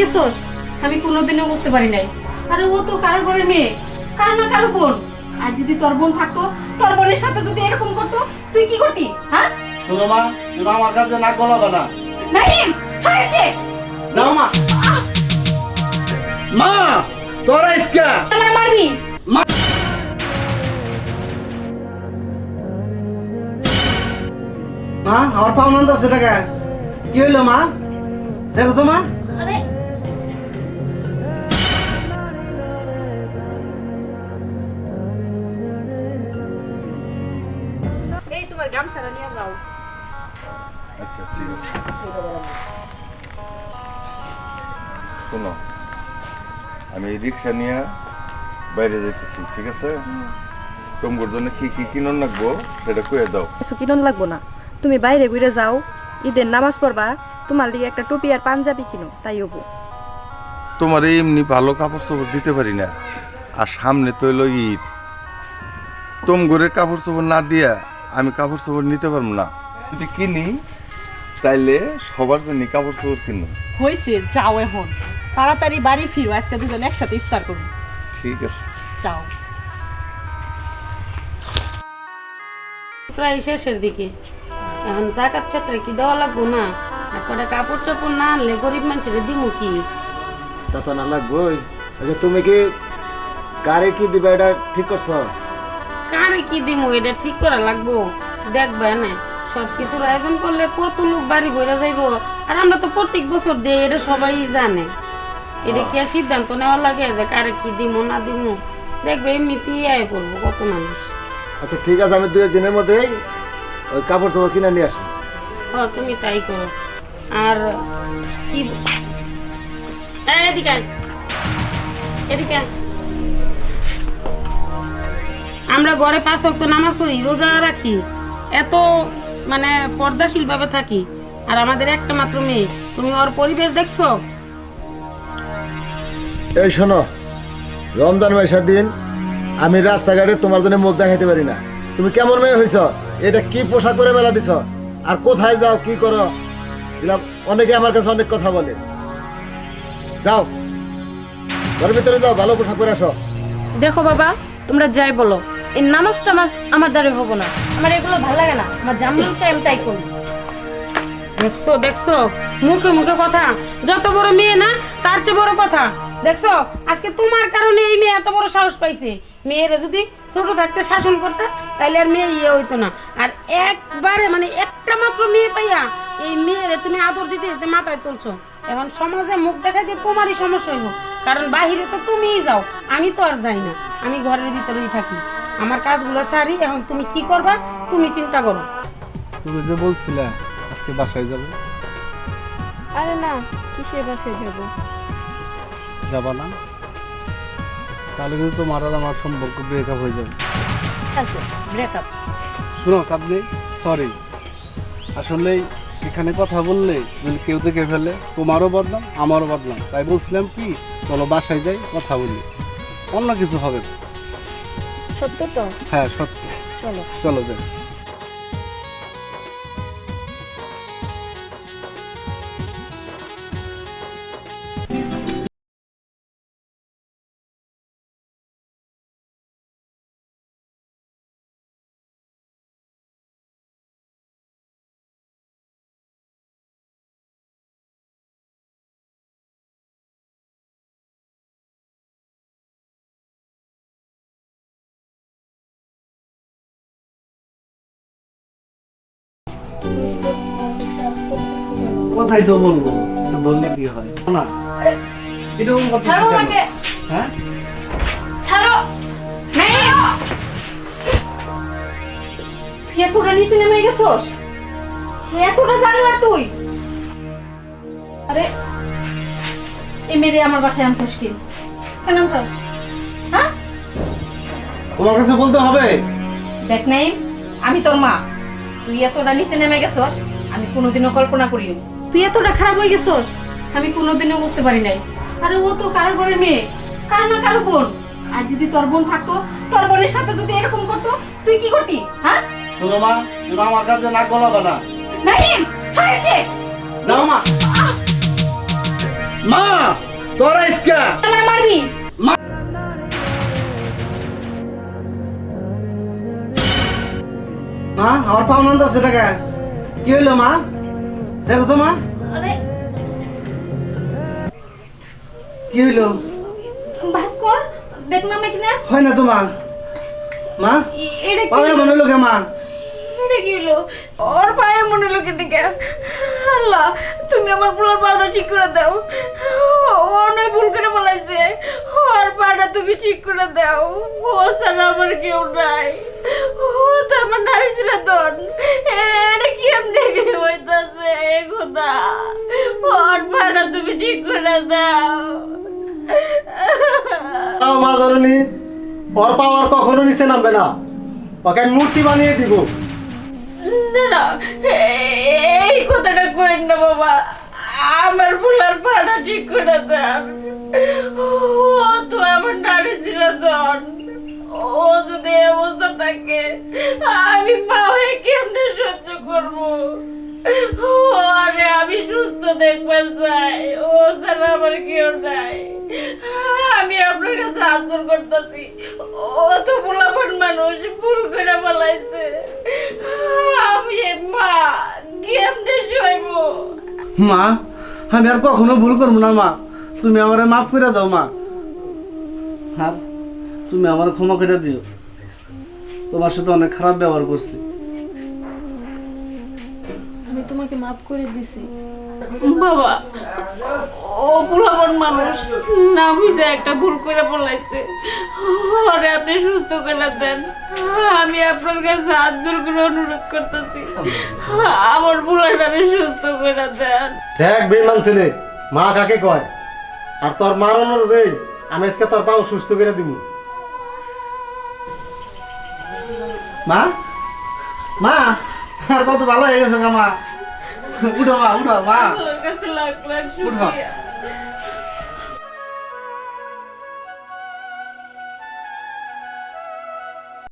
গেছস আমি কোনোদিনও বুঝতে পারি নাই। আরে ও তো কারো ঘরের মেয়ে, কারো না কারো বোন। আর যদি তোর বোন থাকতো, তোর বোনের সাথে যদি এরকম করতো, তুই কি করতি? হ্যাঁ শোনো মা, তুমি আমার কাছে নাক গলাবে না। নাইম ছাড়ে দে। যাও মা। মা তোরা ইসকা আমার মারবি। মা আমার পাওনা 10 টাকা কি হইলো মা? দেখো তো মা। আরে এই তোমার গামছাটা নিয়ে যাও। আচ্ছা ঠিক আছে। শোনো, আমি এই রিক্সা নিয়ে বাইরে যাইতেছি, ঠিক আছে? তোমার জন্য কি কি কিনন লাগবো সেটা কয়ে দাও। কিছু কিনুন লাগবো না, তুমি বাইরে ঘুরে যাও, ঈদের নামাজ পড়বা, তোমার লিগে একটা টুপি আর পাঞ্জাবি কিনো, তাই হবো। তোমার এমনি ভালো কাপড় চোপড় দিতে পারি না, আর সামনে তো এলো ঈদ। তোম ঘরে কাপড় চোপড় না দিয়া আমি কাপড় চোপড় নিতে পারবো না। যদি কিনি তাইলে সবার জন্য কাপড় চোপড় কিনো। হয়েছে, যাও এখন তাড়াতাড়ি বাড়ি ফিরো, আজকে দুজন একসাথে ইফতার করবো। ঠিক আছে যাও। প্রায় শেষের দিকে, এখন জাকাত ক্ষেত্রে কি দেওয়া লাগবো না? আর কটা কাপড় চোপড় না আনলে গরিব মানুষের দিমু কি? তা তো না লাগবোই। আচ্ছা তুমি কি কারে কি দিবা এটা ঠিক করছো? কারে কি দিমু এটা ঠিক করা লাগবো। দেখবা না সব কিছুর আয়োজন করলে কত লোক বাড়ি ভরে যাইবো, আর আমরা তো প্রত্যেক বছর দেই, এটা সবাই জানে। এটা কি আর সিদ্ধান্ত নেওয়া লাগে যে কারে কি দিমু না দিমু? দেখবে এমনিতেই আয় পড়বো কত মানুষ। আচ্ছা ঠিক আছে, আমি 2 দিনের মধ্যেই ওই কাপড় চোপড় কিনে নিয়ে আসি। তুমি তাই করো। আর কি এদিকে আয়, এদিকে আয়। আমরা ঘরে 5 ওয়াক্ত নামাজ পড়ি, রোজা রাখি, এত মানে পর্দাশীল ভাবে থাকি, আর আমাদের একটা মাত্র মেয়ে। তুমি ওর পরিবেশ দেখছো? এই শোনো, রমজান মাসের দিন আমি রাস্তাঘাটে তোমার জন্য মুখ দেখাইতে পারি না। তুমি কেমন মেয়ে হয়েছ? এটা কি পোশাক করে মেলা দিছ? আর কোথায় যাও, কি করো? এগুলা অনেকে আমার কাছে অনেক কথা বলে। যাও ঘরের ভিতরে যাও, ভালো পোশাক করে আসো। দেখো বাবা, তোমরা যাই বলো, এই নামাজ টামাজ আমার দ্বারা হবো না, আমার এগুলো ভালো লাগে না, আমার জামরুল চাই আমি তাই করি। দেখছো দেখছো, মুখে মুখে কথা, যত বড় মেয়ে না তার চেয়ে বড় কথা। দেখছো আজকে তোমার কারণে এই মেয়ে এত বড় সাহস পাইছে। মেয়েরা যদি ছোট থাকতে শাসন করতে তাইলে আর মেয়ে ইয়ে হইতো না। আর একবারে মানে একটা মাত্র মেয়ে পাইয়া এই মেয়েরে তুমি আদর দিতে দিতে মাথায় তুলছো। এখন সমাজে মুখ দেখাইতে তোমারই সমস্যা হইব, কারণ বাহিরে তো তুমিই যাও, আমি তো আর যাই না, আমি ঘরের ভিতরেই থাকি। আমার কাজগুলো সারি, এখন তুমি কি করবা তুমি চিন্তা করো। তুমি যে বলছিলে আজকে বাসায় যাবো, আরে না, কিসের বাসায় যাবো? যাবা না? তাহলে কিন্তু তোমার আর আমার সম্পর্ক ব্রেকআপ হয়ে যাবে। আচ্ছা, ব্রেকআপ। শুনো কাবলি, সরি, আসলে এখানে কথা বললে যদি কেউ দেখে ফেলে তোমারও বদনাম আমারও বদনাম, তাই বলছিলাম কি চলো বাসায় যাই, কথা বলি, অন্য কিছু হবে না। সত্য তো? হ্যাঁ সত্য, চলো। চলো যাই। কোথায় তো বলবো, বললে কি হয় না? এরকম কথা কেন? হ্যাঁ ছাড়ো। এতটা নিচে নেমে গেছস? এতটা জানো আর তুই? আরে এই মেয়ে আমার বাসায় আনছস কি? কেন আনছস? হ্যাঁ তোমার কাছে বলতে হবে? দেখ নাই, আমি তোর মা। তুই এতটা নিচে নেমে গেছস আমি কোনোদিনও কল্পনা করিনি। তুই এতটা খারাপ হয়ে গেছস আমি কোনোদিনও বুঝতে পারি নাই। আরে ও তো কারো ঘরের মেয়ে, কারো না কারো বোন। আর যদি তোর বোন থাকতো, তোর বোনের সাথে যদি এরকম করতো, তুই কি করতি? হ্যাঁ শোনো মা, তুমি আমার কাছে নাক গলাবে না। নাইম ছাড়ে দে। যাও মা। মা তোরা ইসকা আমার মারবি? মা আমার পাওনা 10 টাকা কি হইলো মা? দেখো তো মা আরে কি হইলো? ভাস্কর, দেখ না আমাকে না। হয় না তো মা? মা এটা কি? পাওয়া মনে হলো কে মা? এটা কি হলো? ওর পায়ে মনে হলো কেটে। আল্লাহ, তুমি আমার পোলার পাটা ঠিক করে দাও। ও নয় ভুল করে বলাইছে। ওর পাটা তুমি ঠিক করে দাও। ও ছাড়া আমার কেউ নাই। ও তো আমার নারী ছিল তন। এটা কি এমনি হইতাছে খোদা? ওর পাটা তুমি ঠিক করে দাও। মা জননী, ওর পাওয়ার কখনো নিচে নামবে না, ওকে আমি মূর্তি বানিয়ে দিব। না, এই কথাটা কইন না বাবা। আমার ফুলার পাড়া ঠিক করে দেন। ও তো আমার নারী ছিল তখন। ও যদি এই অবস্থা থাকে, আমি পায়ে কেমনে সহ্য করবো? আরে আমি সুস্থ দেখবার চাই। ও ছাড়া আমার কেউ নাই। আমি আপনার কাছে আচর করতেছি। ও তো বলাবন মানুষ, ভুল করে বলাইছে। আমি মা কেমনে সইব? মা আমি আর কখনো ভুল করবো না মা, তুমি আমারে মাফ করে দাও মা। হ্যাঁ তুমি আমার ক্ষমা করে দিও, তোমার সাথে অনেক খারাপ ব্যবহার করছি। আমি তোমাকে মাফ করে দিছি বাবা। ও ভুলাবন মানুষ, না বুঝে একটা ভুল করে বলাইছে। ওরে আপনি সুস্থ করে দেন। আমি আপনার কাছে হাত জোর করে অনুরোধ করতেছি, আমার ভুলাটা আপনি সুস্থ করে দেন। দেখ বেমান ছেলে, মা কাকে কয়? আর তোর মার অনুরোধেই আমি আজকে তোর পাও সুস্থ করে দিব। মা মা আর কত ভালো হয়ে গেছে গা মা। উঠো মা, উঠো মা। আল্লাহর কাছে লাখ লাখ উঠো। শুকরিয়া।